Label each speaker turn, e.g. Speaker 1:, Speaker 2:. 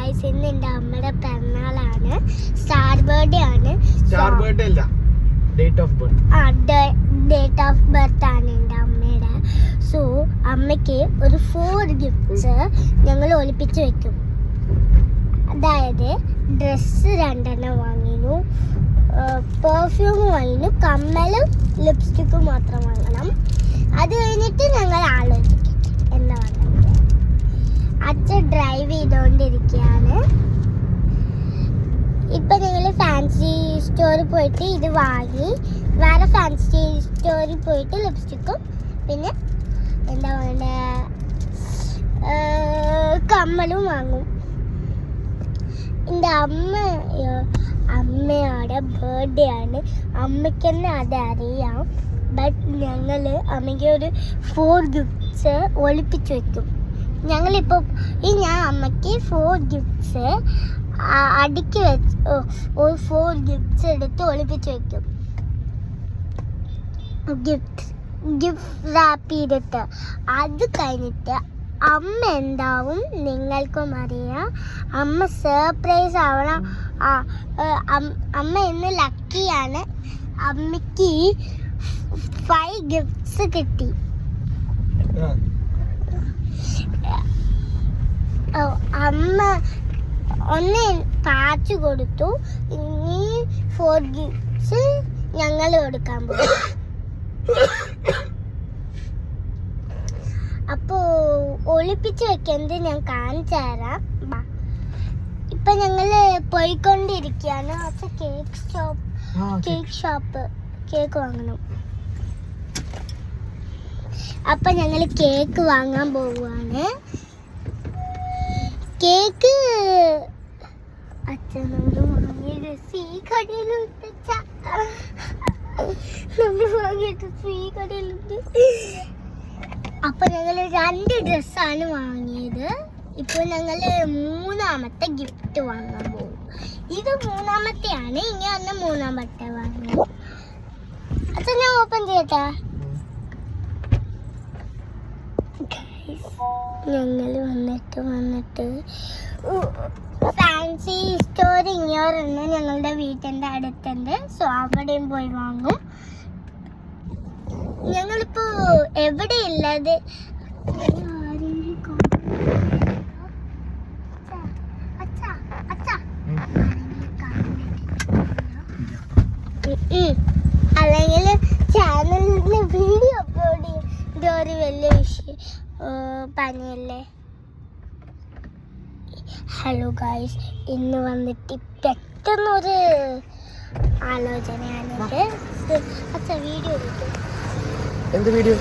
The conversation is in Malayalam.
Speaker 1: ഗൈസ്, ഇന്ന് എൻ്റെ അമ്മയുടെ പിറന്നാളാണ്. സ്റ്റാർ ബർത്ത്ഡേ ആണ്.
Speaker 2: സ്റ്റാർ ബർത്ത്ഡേ അല്ല, date of birth.
Speaker 1: Date of birth ആണ് എൻ്റെ അമ്മയുടെ. സോ അമ്മയ്ക്ക് ഒരു 4 ഗിഫ്റ്റ്സ് ഞങ്ങൾ ഒളിപ്പിച്ച് വെക്കും. അതായത് ഡ്രസ്സ് 2 വാങ്ങിനു, പെർഫ്യൂം വാങ്ങിനു, കമ്മലും ലിപ്സ്റ്റിക്കും മാത്രം വാങ്ങണം. അത് കഴിഞ്ഞിട്ട് ഞങ്ങൾ ആലോചിക്കും എന്താ വാങ്ങുന്നത്. അച്ഛൻ ഡ്രൈവ് ചെയ്തുകൊണ്ടിരിക്കുകയാണ്. ഇപ്പൊ ഞങ്ങൾ ഫാൻസി സ്റ്റോറിൽ പോയിട്ട് ഇത് വാങ്ങി, വേറെ ഫാൻസി സ്റ്റോറിൽ പോയിട്ട് ലിപ്സ്റ്റിക്കും പിന്നെ എന്താ വേണ്ട കമ്മലും വാങ്ങും. എൻ്റെ അമ്മയുടെ ബർത്ത്ഡേ ആണ്. അമ്മയ്ക്ക് തന്നെ അതറിയാം. ബട്ട് ഞങ്ങൾ അമ്മയ്ക്ക് ഒരു 4 ഗിഫ്റ്റ്സ് ഒളിപ്പിച്ച് വെക്കും. ഞങ്ങളിപ്പോൾ ഞാൻ അമ്മയ്ക്ക് 4 ഗിഫ്റ്റ്സ് അടുക്കി വെച്ച് ഒരു 4 ഗിഫ്റ്റ്സ് എടുത്ത് ഒളിപ്പിച്ച് വെക്കും. ഗിഫ്റ്റ് റാപ്പ് ചെയ്തിട്ട് അത് കഴിഞ്ഞിട്ട് അമ്മ എന്താവും നിങ്ങൾക്കും അറിയാം. അമ്മ സർപ്രൈസ് ആവണം. അമ്മ ഇന്ന് ലക്കിയാണ്. അമ്മയ്ക്ക് 5 ഗിഫ്റ്റ്സ് കിട്ടി. അമ്മ ഒന്ന് പാച്ച് കൊടുത്തു. ഇനി 4 ഗിഫ്റ്റ്സ് ഞങ്ങൾ കൊടുക്കാൻ പോകും. അപ്പോ ഒളിപ്പിച്ച് വെക്കുന്നത് ഞാൻ കാണിച്ചു തരാം. ഇപ്പൊ ഞങ്ങള് പോയിക്കൊണ്ടിരിക്കുകയാണ്. അപ്പൊ കേക്ക് ഷോപ്പ് കേക്ക് വാങ്ങണം. അപ്പൊ ഞങ്ങൾ കേക്ക് വാങ്ങാൻ പോവുകയാണ്. കേക്ക് അച്ഛനോട് വാങ്ങിയത് ഈ കടയിലുണ്ട്. നമ്മൾ വാങ്ങിയിട്ട് ഈ കടയിലുണ്ട്. അപ്പൊ ഞങ്ങൾ 2 ഡ്രസ്സാണ് വാങ്ങിയത്. ഇപ്പോൾ ഞങ്ങൾ 3ാമത്തെ ഗിഫ്റ്റ് വാങ്ങാൻ പോകും. ഇത് 3ാമത്തെയാണ്. ഇനി അന്ന് 3ാമത്തെ വാങ്ങി. അച്ഛൻ ഞാൻ ഓപ്പൺ ചെയ്യട്ടെ. ഞങ്ങൾ വന്നിട്ട് ഫാൻസി സ്റ്റോർ ഇങ്ങോട്ട് ഞങ്ങളുടെ വീട്ടിൻ്റെ അടുത്തുണ്ട്. സോ അവിടെയും പോയി വാങ്ങും. ഞങ്ങളിപ്പോ എവിടെയുള്ളത് അല്ലെങ്കിൽ ചാനലില് വീഡിയോ അപ്ലോഡ് ചെയ്യുന്ന ഒരു വലിയ വിഷയം പണിയല്ലേ. ഹലോ ഗായ്സ്, ഇന്ന് വന്നിട്ട് പെട്ടെന്നൊരു ആലോചനയാണിത്. അച്ഛാ വീഡിയോ
Speaker 2: എന്ത് വീഡിയോ?